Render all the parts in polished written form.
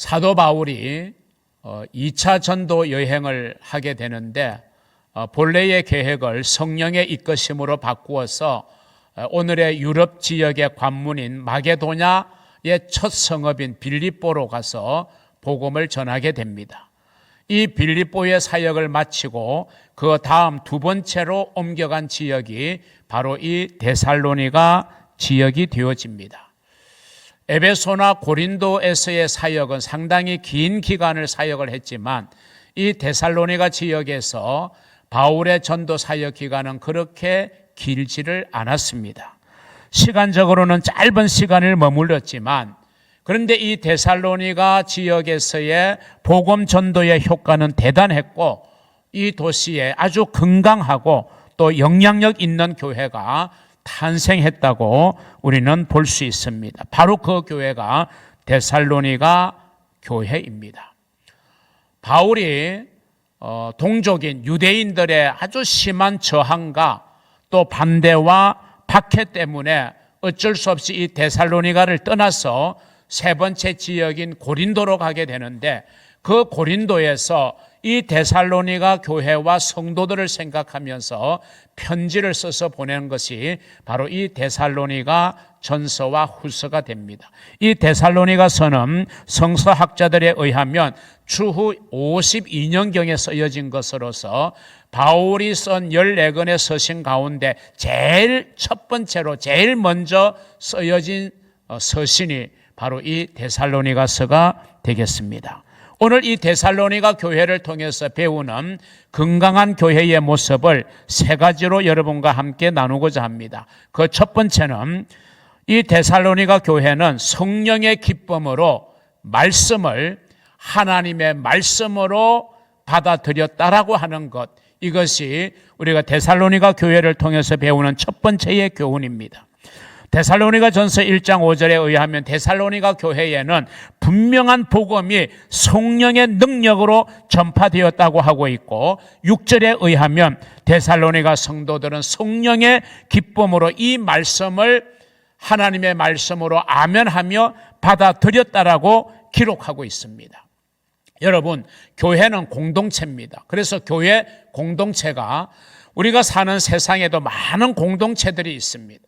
사도 바울이 2차 전도 여행을 하게 되는데 본래의 계획을 성령의 이끄심으로 바꾸어서 오늘의 유럽 지역의 관문인 마게도냐의 첫 성읍인 빌립보로 가서 복음을 전하게 됩니다. 이 빌립보의 사역을 마치고 그 다음 두 번째로 옮겨간 지역이 바로 이 데살로니가 지역이 되어집니다. 에베소나 고린도에서의 사역은 상당히 긴 기간을 사역을 했지만 이 데살로니가 지역에서 바울의 전도 사역 기간은 그렇게 길지를 않았습니다. 시간적으로는 짧은 시간을 머물렀지만 그런데 이 데살로니가 지역에서의 복음 전도의 효과는 대단했고 이 도시에 아주 건강하고 또 영향력 있는 교회가 탄생했다고 우리는 볼 수 있습니다. 바로 그 교회가 데살로니가 교회입니다. 바울이 동족인 유대인들의 아주 심한 저항과 또 반대와 박해 때문에 어쩔 수 없이 이 데살로니가를 떠나서 세 번째 지역인 고린도로 가게 되는데 그 고린도에서 이 데살로니가 교회와 성도들을 생각하면서 편지를 써서 보낸 것이 바로 이 데살로니가 전서와 후서가 됩니다. 이 데살로니가서는 성서학자들에 의하면 추후 52년경에 쓰여진 것으로서 바울이 쓴 14권의 서신 가운데 제일 첫 번째로 제일 먼저 쓰여진 서신이 바로 이 데살로니가서가 되겠습니다. 오늘 이 데살로니가 교회를 통해서 배우는 건강한 교회의 모습을 세 가지로 여러분과 함께 나누고자 합니다. 그 첫 번째는 이 데살로니가 교회는 성령의 기쁨으로 말씀을 하나님의 말씀으로 받아들였다라고 하는 것, 이것이 우리가 데살로니가 교회를 통해서 배우는 첫 번째의 교훈입니다. 데살로니가 전서 1장 5절에 의하면 데살로니가 교회에는 분명한 복음이 성령의 능력으로 전파되었다고 하고 있고 6절에 의하면 데살로니가 성도들은 성령의 기쁨으로 이 말씀을 하나님의 말씀으로 아멘하며 받아들였다라고 기록하고 있습니다. 여러분, 교회는 공동체입니다. 그래서 교회 공동체가 우리가 사는 세상에도 많은 공동체들이 있습니다.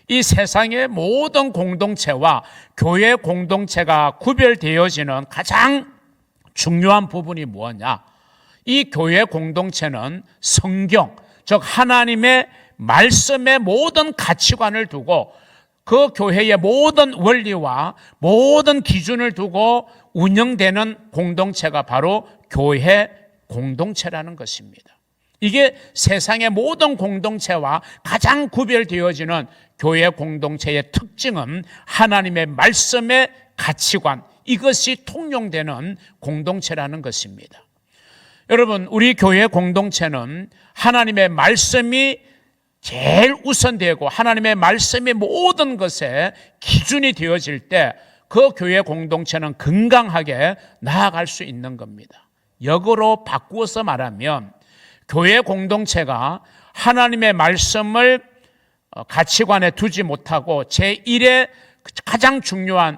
이 세상의 모든 공동체와 교회 공동체가 구별되어지는 가장 중요한 부분이 뭐냐? 이 교회 공동체는 성경, 즉 하나님의 말씀의 모든 가치관을 두고 그 교회의 모든 원리와 모든 기준을 두고 운영되는 공동체가 바로 교회 공동체라는 것입니다. 이게 세상의 모든 공동체와 가장 구별되어지는 교회 공동체의 특징은 하나님의 말씀의 가치관, 이것이 통용되는 공동체라는 것입니다. 여러분, 우리 교회 공동체는 하나님의 말씀이 제일 우선되고 하나님의 말씀이 모든 것에 기준이 되어질 때 그 교회 공동체는 건강하게 나아갈 수 있는 겁니다. 역으로 바꾸어서 말하면 교회 공동체가 하나님의 말씀을 가치관에 두지 못하고 제1의 가장 중요한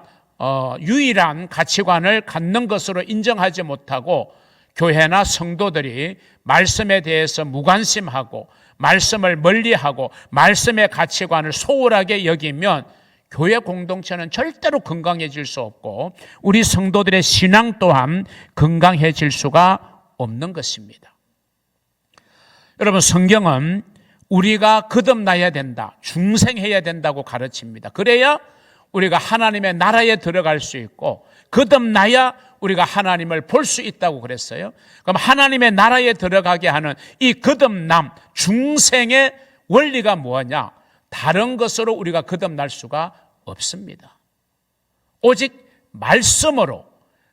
유일한 가치관을 갖는 것으로 인정하지 못하고 교회나 성도들이 말씀에 대해서 무관심하고 말씀을 멀리하고 말씀의 가치관을 소홀하게 여기면 교회 공동체는 절대로 건강해질 수 없고 우리 성도들의 신앙 또한 건강해질 수가 없는 것입니다. 여러분, 성경은 우리가 거듭나야 된다, 중생해야 된다고 가르칩니다. 그래야 우리가 하나님의 나라에 들어갈 수 있고 거듭나야 우리가 하나님을 볼 수 있다고 그랬어요. 그럼 하나님의 나라에 들어가게 하는 이 거듭남, 중생의 원리가 뭐냐? 다른 것으로 우리가 거듭날 수가 없습니다. 오직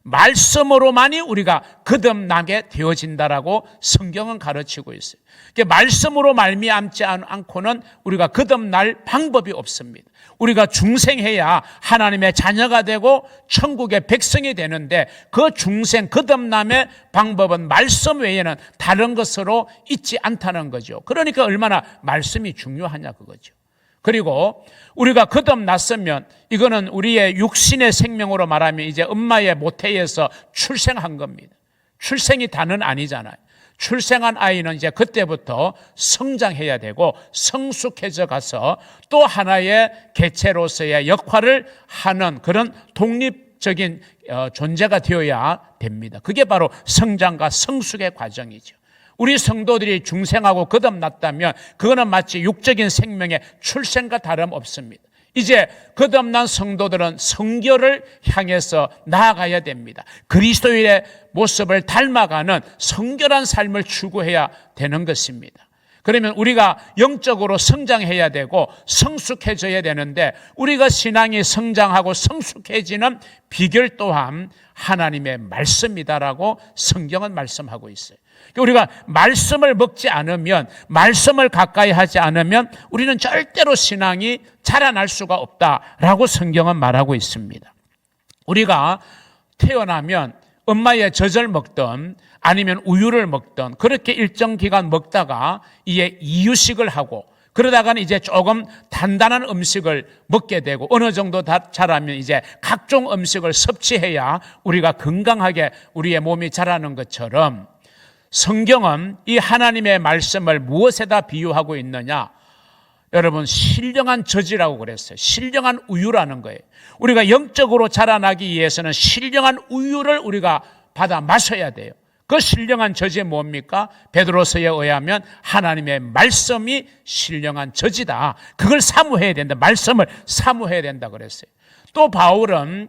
말씀으로만이 우리가 거듭나게 되어진다라고 성경은 가르치고 있어요. 말씀으로 말미암지 않고는 우리가 거듭날 방법이 없습니다. 우리가 중생해야 하나님의 자녀가 되고 천국의 백성이 되는데 그 중생 거듭남의 방법은 말씀 외에는 다른 것으로 있지 않다는 거죠. 그러니까 얼마나 말씀이 중요하냐 그거죠. 그리고 우리가 거듭났으면 이거는 우리의 육신의 생명으로 말하면 이제 엄마의 모태에서 출생한 겁니다. 출생이 다는 아니잖아요. 출생한 아이는 이제 그때부터 성장해야 되고 성숙해져 가서 또 하나의 개체로서의 역할을 하는 그런 독립적인 존재가 되어야 됩니다. 그게 바로 성장과 성숙의 과정이죠. 우리 성도들이 중생하고 거듭났다면 그거는 마치 육적인 생명의 출생과 다름없습니다. 이제 거듭난 성도들은 성결을 향해서 나아가야 됩니다. 그리스도인의 모습을 닮아가는 성결한 삶을 추구해야 되는 것입니다. 그러면 우리가 영적으로 성장해야 되고 성숙해져야 되는데 우리가 신앙이 성장하고 성숙해지는 비결 또한 하나님의 말씀이다라고 성경은 말씀하고 있어요. 우리가 말씀을 먹지 않으면, 말씀을 가까이 하지 않으면 우리는 절대로 신앙이 자라날 수가 없다라고 성경은 말하고 있습니다. 우리가 태어나면 엄마의 젖을 먹든 아니면 우유를 먹든 그렇게 일정 기간 먹다가 이제 이유식을 하고 그러다가는 이제 조금 단단한 음식을 먹게 되고 어느 정도 자라면 이제 각종 음식을 섭취해야 우리가 건강하게 우리의 몸이 자라는 것처럼 성경은 이 하나님의 말씀을 무엇에다 비유하고 있느냐? 여러분, 신령한 젖이라고 그랬어요. 신령한 우유라는 거예요. 우리가 영적으로 자라나기 위해서는 신령한 우유를 우리가 받아 마셔야 돼요. 그 신령한 젖이 뭡니까? 베드로서에 의하면 하나님의 말씀이 신령한 젖이다. 그걸 사모해야 된다. 말씀을 사모해야 된다 그랬어요. 또 바울은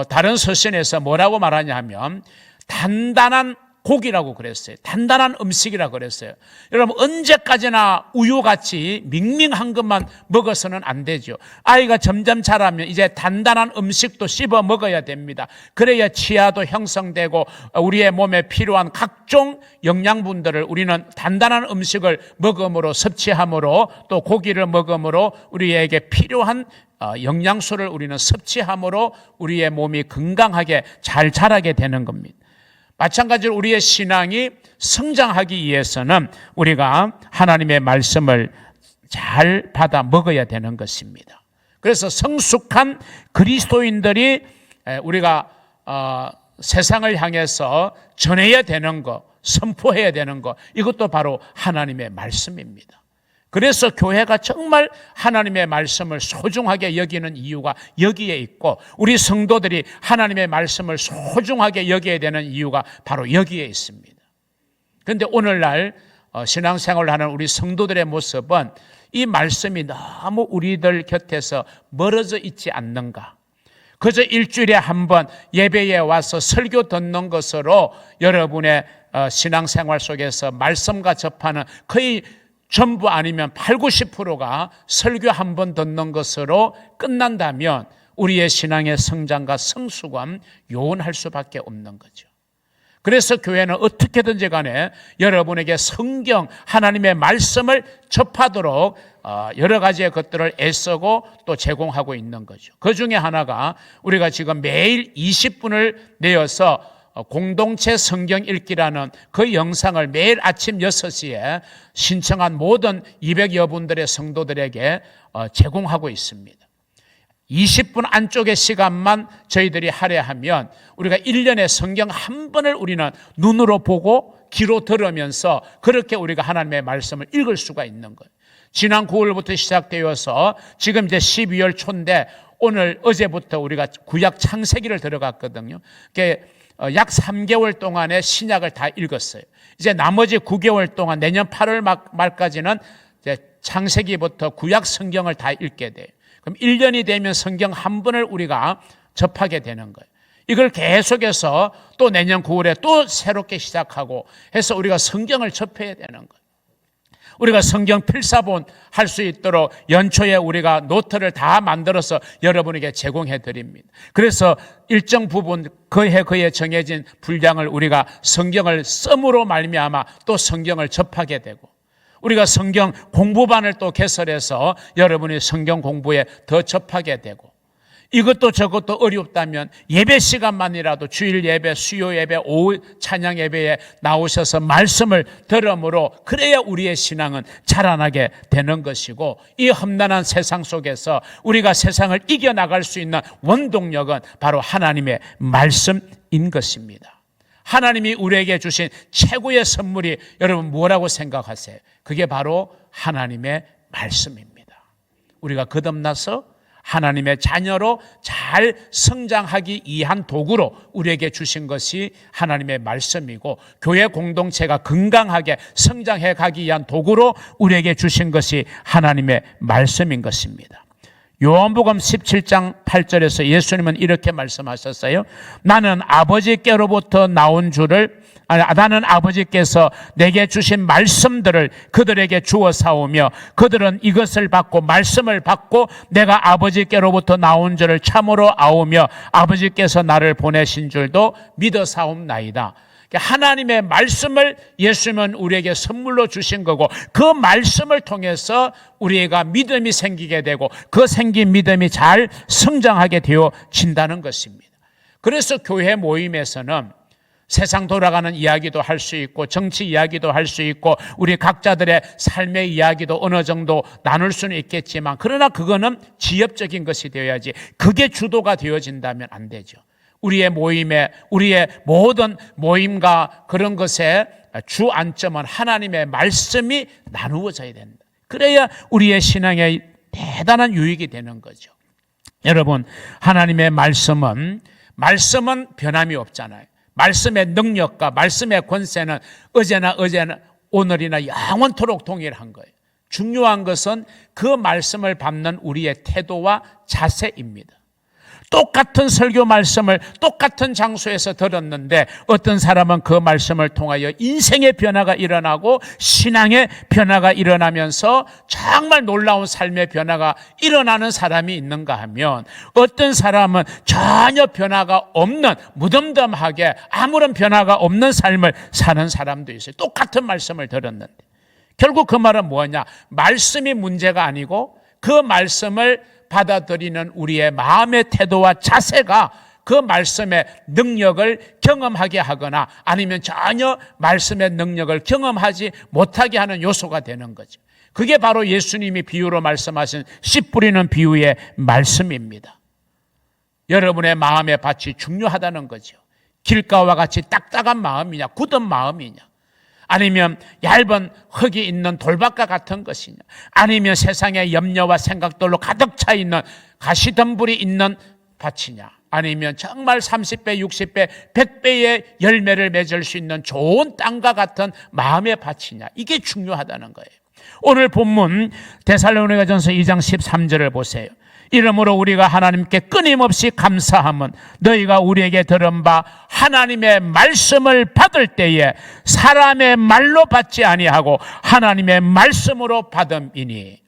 다른 서신에서 뭐라고 말하냐 하면 단단한 고기라고 그랬어요. 단단한 음식이라고 그랬어요. 여러분, 언제까지나 우유같이 밍밍한 것만 먹어서는 안 되죠. 아이가 점점 자라면 이제 단단한 음식도 씹어 먹어야 됩니다. 그래야 치아도 형성되고 우리의 몸에 필요한 각종 영양분들을 우리는 단단한 음식을 먹음으로 섭취함으로 또 고기를 먹음으로 우리에게 필요한 영양소를 우리는 섭취함으로 우리의 몸이 건강하게 잘 자라게 되는 겁니다. 마찬가지로 우리의 신앙이 성장하기 위해서는 우리가 하나님의 말씀을 잘 받아 먹어야 되는 것입니다. 그래서 성숙한 그리스도인들이 우리가 세상을 향해서 전해야 되는 것, 선포해야 되는 것, 이것도 바로 하나님의 말씀입니다. 그래서 교회가 정말 하나님의 말씀을 소중하게 여기는 이유가 여기에 있고 우리 성도들이 하나님의 말씀을 소중하게 여겨야 되는 이유가 바로 여기에 있습니다. 그런데 오늘날 신앙생활을 하는 우리 성도들의 모습은 이 말씀이 너무 우리들 곁에서 멀어져 있지 않는가? 그저 일주일에 한 번 예배에 와서 설교 듣는 것으로 여러분의 신앙생활 속에서 말씀과 접하는 거의 전부 아니면 80, 90%가 설교 한 번 듣는 것으로 끝난다면 우리의 신앙의 성장과 성숙은 요원할 수밖에 없는 거죠. 그래서 교회는 어떻게든지 간에 여러분에게 성경, 하나님의 말씀을 접하도록 여러 가지의 것들을 애쓰고 또 제공하고 있는 거죠. 그 중에 하나가 우리가 지금 매일 20분을 내어서 공동체 성경 읽기라는 그 영상을 매일 아침 6시에 신청한 모든 200여 분들의 성도들에게 제공하고 있습니다. 20분 안쪽의 시간만 저희들이 할애하면 우리가 1년에 성경 한 번을 우리는 눈으로 보고 귀로 들으면서 그렇게 우리가 하나님의 말씀을 읽을 수가 있는 거예요. 지난 9월부터 시작되어서 지금 이제 12월 초인데 오늘 어제부터 우리가 구약 창세기를 들어갔거든요. 약 3개월 동안의 신약을 다 읽었어요. 이제 나머지 9개월 동안 내년 8월 말까지는 이제 창세기부터 구약 성경을 다 읽게 돼요. 그럼 1년이 되면 성경 한 번을 우리가 접하게 되는 거예요. 이걸 계속해서 또 내년 9월에 또 새롭게 시작하고 해서 우리가 성경을 접해야 되는 거예요. 우리가 성경 필사본 할 수 있도록 연초에 우리가 노트를 다 만들어서 여러분에게 제공해 드립니다. 그래서 일정 부분 그해 정해진 분량을 우리가 성경을 씀으로 말미암아 또 성경을 접하게 되고 우리가 성경 공부반을 또 개설해서 여러분이 성경 공부에 더 접하게 되고 이것도 저것도 어렵다면 예배 시간만이라도 주일 예배, 수요 예배, 오후 찬양 예배에 나오셔서 말씀을 들음으로 그래야 우리의 신앙은 자라나게 되는 것이고, 이 험난한 세상 속에서 우리가 세상을 이겨나갈 수 있는 원동력은 바로 하나님의 말씀인 것입니다. 하나님이 우리에게 주신 최고의 선물이 여러분 뭐라고 생각하세요? 그게 바로 하나님의 말씀입니다. 우리가 거듭나서 하나님의 자녀로 잘 성장하기 위한 도구로 우리에게 주신 것이 하나님의 말씀이고, 교회 공동체가 건강하게 성장해 가기 위한 도구로 우리에게 주신 것이 하나님의 말씀인 것입니다. 요한복음 17장 8절에서 예수님은 이렇게 말씀하셨어요. 나는 아버지께로부터 나온 나는 아버지께서 내게 주신 말씀들을 그들에게 주어 사오며 그들은 이것을 받고 말씀을 받고 내가 아버지께로부터 나온 줄을 참으로 아오며 아버지께서 나를 보내신 줄도 믿어 사옵나이다. 하나님의 말씀을 예수님은 우리에게 선물로 주신 거고, 그 말씀을 통해서 우리가 믿음이 생기게 되고 그 생긴 믿음이 잘 성장하게 되어진다는 것입니다. 그래서 교회 모임에서는 세상 돌아가는 이야기도 할 수 있고 정치 이야기도 할 수 있고 우리 각자들의 삶의 이야기도 어느 정도 나눌 수는 있겠지만, 그러나 그거는 지엽적인 것이 되어야지 그게 주도가 되어진다면 안 되죠. 우리의 모든 모임과 그런 것의 주 안점은 하나님의 말씀이 나누어져야 된다. 그래야 우리의 신앙에 대단한 유익이 되는 거죠. 여러분, 하나님의 말씀은 변함이 없잖아요. 말씀의 능력과 말씀의 권세는 어제나 오늘이나 영원토록 동일한 거예요. 중요한 것은 그 말씀을 받는 우리의 태도와 자세입니다. 똑같은 설교 말씀을 똑같은 장소에서 들었는데 어떤 사람은 그 말씀을 통하여 인생의 변화가 일어나고 신앙의 변화가 일어나면서 정말 놀라운 삶의 변화가 일어나는 사람이 있는가 하면, 어떤 사람은 전혀 변화가 없는 무덤덤하게 아무런 변화가 없는 삶을 사는 사람도 있어요. 똑같은 말씀을 들었는데. 결국 그 말은 뭐냐? 말씀이 문제가 아니고 그 말씀을 받아들이는 우리의 마음의 태도와 자세가 그 말씀의 능력을 경험하게 하거나 아니면 전혀 말씀의 능력을 경험하지 못하게 하는 요소가 되는 거죠. 그게 바로 예수님이 비유로 말씀하신 씨 뿌리는 비유의 말씀입니다. 여러분의 마음의 밭이 중요하다는 거죠. 길가와 같이 딱딱한 마음이냐, 굳은 마음이냐, 아니면 얇은 흙이 있는 돌밭과 같은 것이냐, 아니면 세상의 염려와 생각들로 가득 차 있는 가시덤불이 있는 밭이냐, 아니면 정말 30배, 60배, 100배의 열매를 맺을 수 있는 좋은 땅과 같은 마음의 밭이냐, 이게 중요하다는 거예요. 오늘 본문 데살로니가전서 2장 13절을 보세요. 이러므로 우리가 하나님께 끊임없이 감사함은 너희가 우리에게 들은 바 하나님의 말씀을 받을 때에 사람의 말로 받지 아니하고 하나님의 말씀으로 받음이니.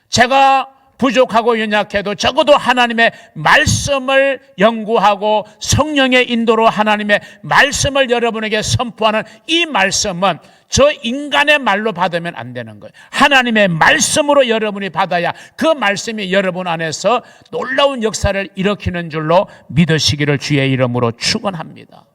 제가 부족하고 연약해도 적어도 하나님의 말씀을 연구하고 성령의 인도로 하나님의 말씀을 여러분에게 선포하는 이 말씀은 저 인간의 말로 받으면 안 되는 거예요. 하나님의 말씀으로 여러분이 받아야 그 말씀이 여러분 안에서 놀라운 역사를 일으키는 줄로 믿으시기를 주의 이름으로 축원합니다.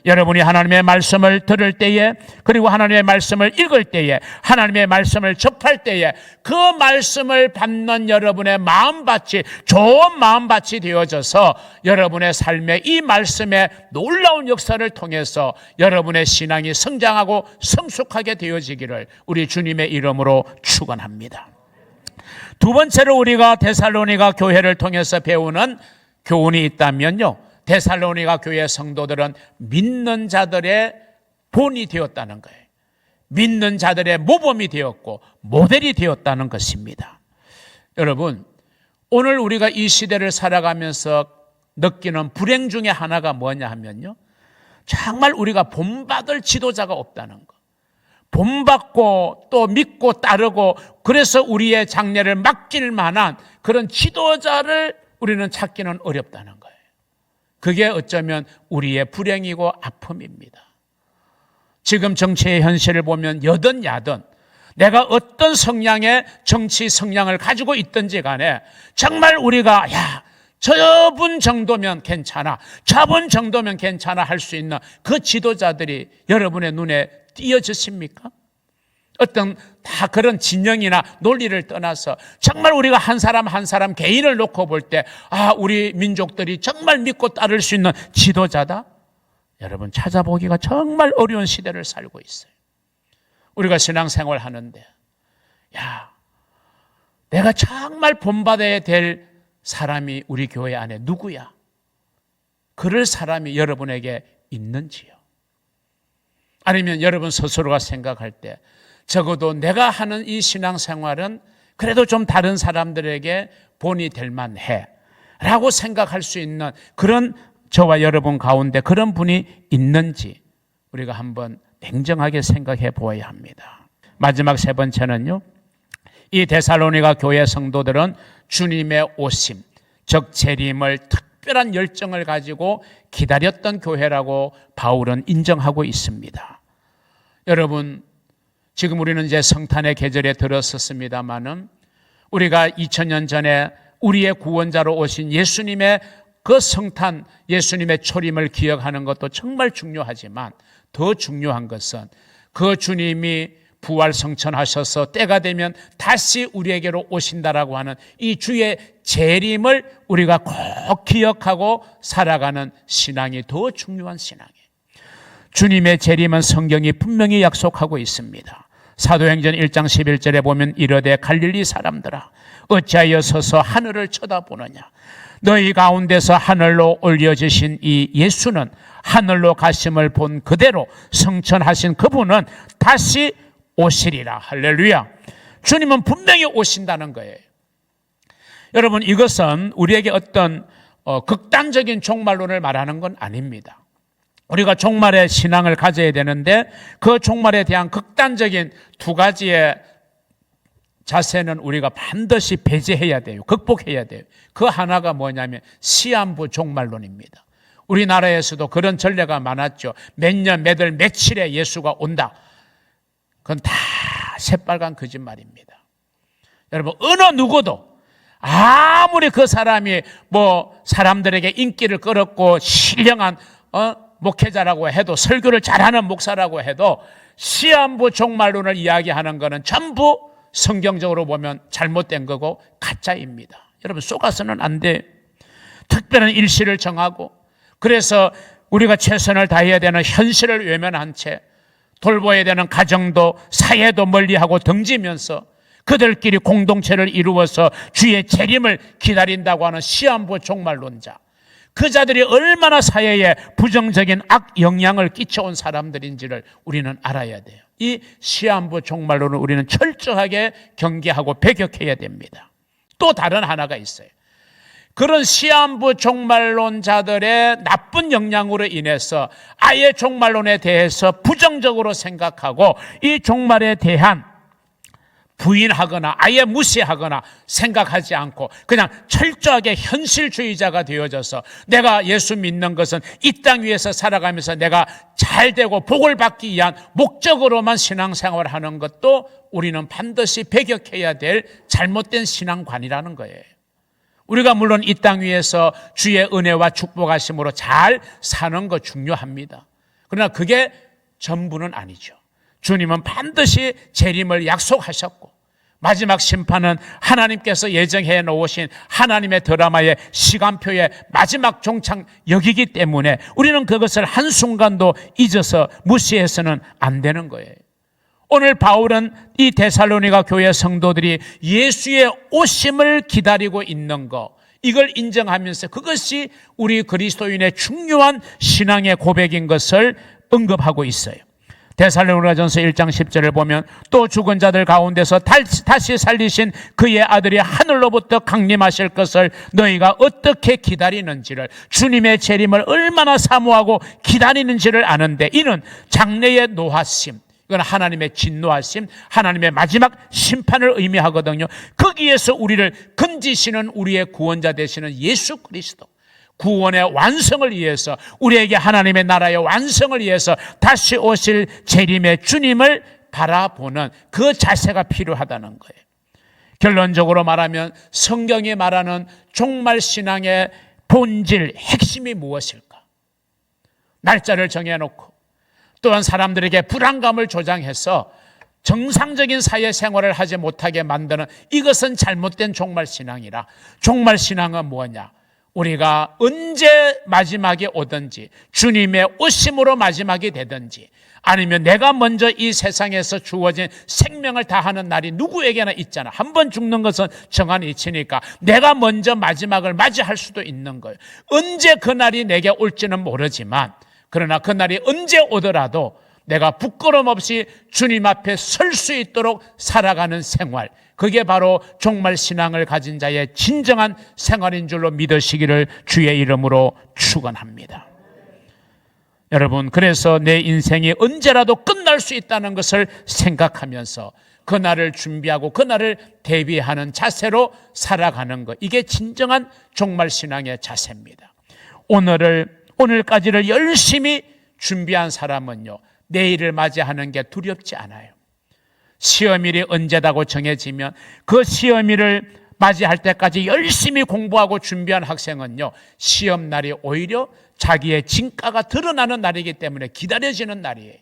여러분이 하나님의 말씀을 들을 때에, 그리고 하나님의 말씀을 읽을 때에, 하나님의 말씀을 접할 때에 그 말씀을 받는 여러분의 마음밭이 좋은 마음밭이 되어져서 여러분의 삶에 이 말씀의 놀라운 역사를 통해서 여러분의 신앙이 성장하고 성숙하게 되어지기를 우리 주님의 이름으로 축원합니다. 두 번째로 우리가 데살로니가 교회를 통해서 배우는 교훈이 있다면요, 데살로니가 교회 성도들은 믿는 자들의 본이 되었다는 거예요. 믿는 자들의 모범이 되었고 모델이 되었다는 것입니다. 여러분, 오늘 우리가 이 시대를 살아가면서 느끼는 불행 중에 하나가 뭐냐 하면요, 정말 우리가 본받을 지도자가 없다는 거. 본받고 또 믿고 따르고 그래서 우리의 장래를 맡길 만한 그런 지도자를 우리는 찾기는 어렵다는 거예요. 그게 어쩌면 우리의 불행이고 아픔입니다. 지금 정치의 현실을 보면 여든 야든 내가 어떤 성향의 정치 성향을 가지고 있든지 간에 정말 우리가 저분 정도면 괜찮아, 저분 정도면 괜찮아 할 수 있는 그 지도자들이 여러분의 눈에 띄어졌습니까? 어떤 다 그런 진영이나 논리를 떠나서 정말 우리가 한 사람 한 사람 개인을 놓고 볼 때 우리 민족들이 정말 믿고 따를 수 있는 지도자다? 여러분, 찾아보기가 정말 어려운 시대를 살고 있어요. 우리가 신앙생활 하는데 내가 정말 본받아야 될 사람이 우리 교회 안에 누구야? 그럴 사람이 여러분에게 있는지요? 아니면 여러분 스스로가 생각할 때 적어도 내가 하는 이 신앙생활은 그래도 좀 다른 사람들에게 본이 될 만해 라고 생각할 수 있는 그런 저와 여러분 가운데 그런 분이 있는지 우리가 한번 냉정하게 생각해 보아야 합니다. 마지막 세 번째는요, 이 데살로니가 교회 성도들은 주님의 오심, 즉 재림을 특별한 열정을 가지고 기다렸던 교회라고 바울은 인정하고 있습니다. 여러분, 지금 우리는 이제 성탄의 계절에 들었었습니다마는 우리가 2000년 전에 우리의 구원자로 오신 예수님의 그 성탄, 예수님의 초림을 기억하는 것도 정말 중요하지만 더 중요한 것은 그 주님이 부활 성천하셔서 때가 되면 다시 우리에게로 오신다라고 하는 이 주의 재림을 우리가 꼭 기억하고 살아가는 신앙이 더 중요한 신앙이에요. 주님의 재림은 성경이 분명히 약속하고 있습니다. 사도행전 1장 11절에 보면 이르되 갈릴리 사람들아 어찌하여 서서 하늘을 쳐다보느냐, 너희 가운데서 하늘로 올려지신 이 예수는 하늘로 가심을 본 그대로 성천하신 그분은 다시 오시리라. 할렐루야. 주님은 분명히 오신다는 거예요. 여러분, 이것은 우리에게 어떤 극단적인 종말론을 말하는 건 아닙니다. 우리가 종말의 신앙을 가져야 되는데 그 종말에 대한 극단적인 두 가지의 자세는 우리가 반드시 배제해야 돼요. 극복해야 돼요. 그 하나가 뭐냐면 시한부 종말론입니다. 우리나라에서도 그런 전례가 많았죠. 몇 년, 몇 월, 며칠에 예수가 온다. 그건 다 새빨간 거짓말입니다. 여러분, 어느 누구도 아무리 그 사람이 사람들에게 인기를 끌었고 신령한 목회자라고 해도, 설교를 잘하는 목사라고 해도 시한부 종말론을 이야기하는 것은 전부 성경적으로 보면 잘못된 거고 가짜입니다. 여러분, 속아서는 안 돼. 특별한 일시를 정하고, 그래서 우리가 최선을 다해야 되는 현실을 외면한 채 돌보아야 되는 가정도 사회도 멀리하고 등지면서 그들끼리 공동체를 이루어서 주의 재림을 기다린다고 하는 시한부 종말론자, 그 자들이 얼마나 사회에 부정적인 악 영향을 끼쳐온 사람들인지를 우리는 알아야 돼요. 이 시한부 종말론을 우리는 철저하게 경계하고 배격해야 됩니다. 또 다른 하나가 있어요. 그런 시한부 종말론자들의 나쁜 영향으로 인해서 아예 종말론에 대해서 부정적으로 생각하고 이 종말에 대한 부인하거나 아예 무시하거나 생각하지 않고 그냥 철저하게 현실주의자가 되어져서 내가 예수 믿는 것은 이 땅 위에서 살아가면서 내가 잘 되고 복을 받기 위한 목적으로만 신앙생활을 하는 것도 우리는 반드시 배격해야 될 잘못된 신앙관이라는 거예요. 우리가 물론 이 땅 위에서 주의 은혜와 축복하심으로 잘 사는 거 중요합니다. 그러나 그게 전부는 아니죠. 주님은 반드시 재림을 약속하셨고 마지막 심판은 하나님께서 예정해 놓으신 하나님의 드라마의 시간표의 마지막 종착역이기 때문에 우리는 그것을 한순간도 잊어서 무시해서는 안 되는 거예요. 오늘 바울은 이 데살로니가 교회 성도들이 예수의 오심을 기다리고 있는 것, 이걸 인정하면서 그것이 우리 그리스도인의 중요한 신앙의 고백인 것을 언급하고 있어요. 데살로니가전서 1장 10절을 보면 또 죽은 자들 가운데서 다시 살리신 그의 아들이 하늘로부터 강림하실 것을 너희가 어떻게 기다리는지를, 주님의 재림을 얼마나 사모하고 기다리는지를 아는데 이는 장래의 노하심, 이건 하나님의 진노하심, 하나님의 마지막 심판을 의미하거든요. 거기에서 우리를 건지시는 우리의 구원자 되시는 예수 그리스도, 구원의 완성을 위해서, 우리에게 하나님의 나라의 완성을 위해서 다시 오실 재림의 주님을 바라보는 그 자세가 필요하다는 거예요. 결론적으로 말하면 성경이 말하는 종말 신앙의 본질, 핵심이 무엇일까? 날짜를 정해놓고 또한 사람들에게 불안감을 조장해서 정상적인 사회생활을 하지 못하게 만드는 이것은 잘못된 종말신앙이라. 종말신앙은 뭐냐? 우리가 언제 마지막이 오든지, 주님의 오심으로 마지막이 되든지, 아니면 내가 먼저 이 세상에서 주어진 생명을 다하는 날이 누구에게나 있잖아. 한 번 죽는 것은 정한 이치니까 내가 먼저 마지막을 맞이할 수도 있는 거예요. 언제 그 날이 내게 올지는 모르지만, 그러나 그 날이 언제 오더라도 내가 부끄럼 없이 주님 앞에 설 수 있도록 살아가는 생활, 그게 바로 종말 신앙을 가진 자의 진정한 생활인 줄로 믿으시기를 주의 이름으로 축원합니다. 여러분, 그래서 내 인생이 언제라도 끝날 수 있다는 것을 생각하면서 그날을 준비하고 그날을 대비하는 자세로 살아가는 것, 이게 진정한 종말 신앙의 자세입니다. 오늘까지를 열심히 준비한 사람은요, 내일을 맞이하는 게 두렵지 않아요. 시험일이 언제다고 정해지면 그 시험일을 맞이할 때까지 열심히 공부하고 준비한 학생은요, 시험날이 오히려 자기의 진가가 드러나는 날이기 때문에 기다려지는 날이에요.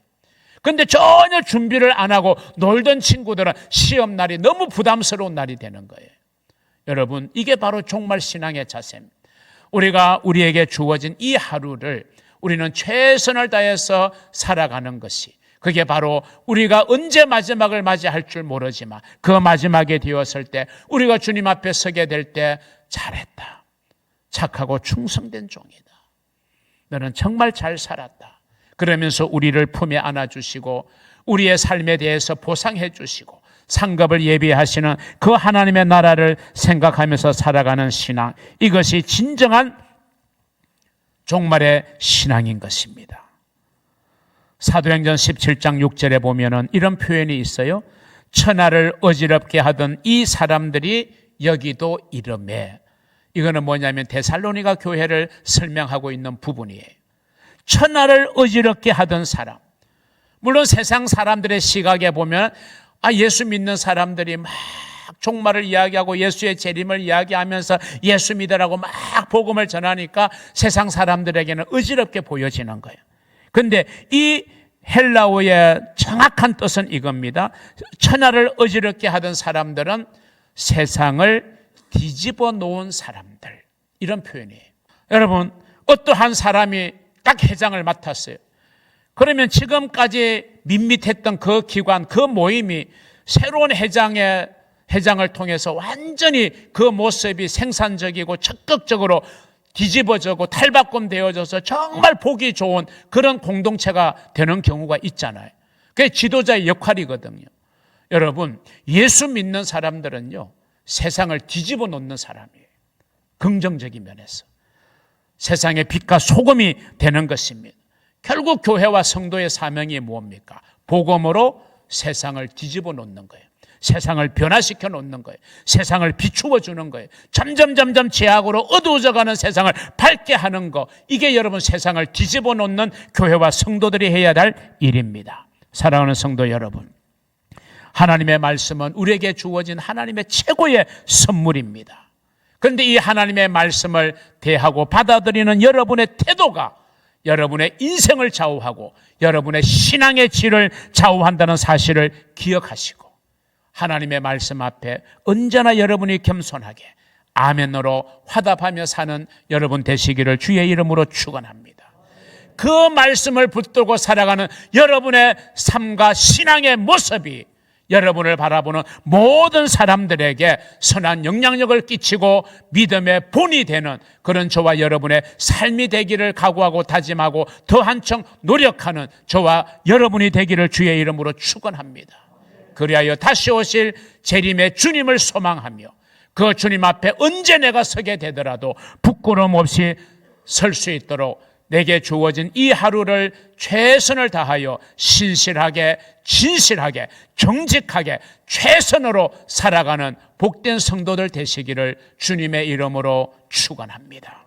그런데 전혀 준비를 안 하고 놀던 친구들은 시험날이 너무 부담스러운 날이 되는 거예요. 여러분, 이게 바로 종말 신앙의 자세입니다. 우리가 우리에게 주어진 이 하루를 우리는 최선을 다해서 살아가는 것이, 그게 바로 우리가 언제 마지막을 맞이할 줄 모르지만 그 마지막이 되었을 때 우리가 주님 앞에 서게 될 때 잘했다, 착하고 충성된 종이다, 너는 정말 잘 살았다, 그러면서 우리를 품에 안아주시고 우리의 삶에 대해서 보상해 주시고 상급을 예비하시는 그 하나님의 나라를 생각하면서 살아가는 신앙, 이것이 진정한 종말의 신앙인 것입니다. 사도행전 17장 6절에 보면은 이런 표현이 있어요. 천하를 어지럽게 하던 이 사람들이 여기도 이르매. 이거는 뭐냐면 데살로니가 교회를 설명하고 있는 부분이에요. 천하를 어지럽게 하던 사람, 물론 세상 사람들의 시각에 보면 예수 믿는 사람들이 막 종말을 이야기하고 예수의 재림을 이야기하면서 예수 믿으라고 막 복음을 전하니까 세상 사람들에게는 어지럽게 보여지는 거예요. 그런데 이 헬라어의 정확한 뜻은 이겁니다. 천하를 어지럽게 하던 사람들은 세상을 뒤집어 놓은 사람들, 이런 표현이에요. 여러분, 어떠한 사람이 딱 회장을 맡았어요. 그러면 지금까지 밋밋했던 그 기관, 그 모임이 새로운 회장을 통해서 완전히 그 모습이 생산적이고 적극적으로 뒤집어지고 탈바꿈되어져서 정말 보기 좋은 그런 공동체가 되는 경우가 있잖아요. 그게 지도자의 역할이거든요. 여러분, 예수 믿는 사람들은요, 세상을 뒤집어 놓는 사람이에요. 긍정적인 면에서 세상의 빛과 소금이 되는 것입니다. 결국 교회와 성도의 사명이 뭡니까? 복음으로 세상을 뒤집어 놓는 거예요. 세상을 변화시켜 놓는 거예요. 세상을 비추어 주는 거예요. 점점 죄악으로 어두워져가는 세상을 밝게 하는 거, 이게 여러분 세상을 뒤집어 놓는 교회와 성도들이 해야 할 일입니다. 사랑하는 성도 여러분, 하나님의 말씀은 우리에게 주어진 하나님의 최고의 선물입니다. 그런데 이 하나님의 말씀을 대하고 받아들이는 여러분의 태도가 여러분의 인생을 좌우하고 여러분의 신앙의 질을 좌우한다는 사실을 기억하시고, 하나님의 말씀 앞에 언제나 여러분이 겸손하게 아멘으로 화답하며 사는 여러분 되시기를 주의 이름으로 축원합니다. 그 말씀을 붙들고 살아가는 여러분의 삶과 신앙의 모습이 여러분을 바라보는 모든 사람들에게 선한 영향력을 끼치고 믿음의 본이 되는 그런 저와 여러분의 삶이 되기를 각오하고 다짐하고 더 한층 노력하는 저와 여러분이 되기를 주의 이름으로 축원합니다. 그리하여 다시 오실 재림의 주님을 소망하며 그 주님 앞에 언제 내가 서게 되더라도 부끄러움 없이 설 수 있도록 내게 주어진 이 하루를 최선을 다하여 신실하게, 진실하게, 정직하게 최선으로 살아가는 복된 성도들 되시기를 주님의 이름으로 축원합니다.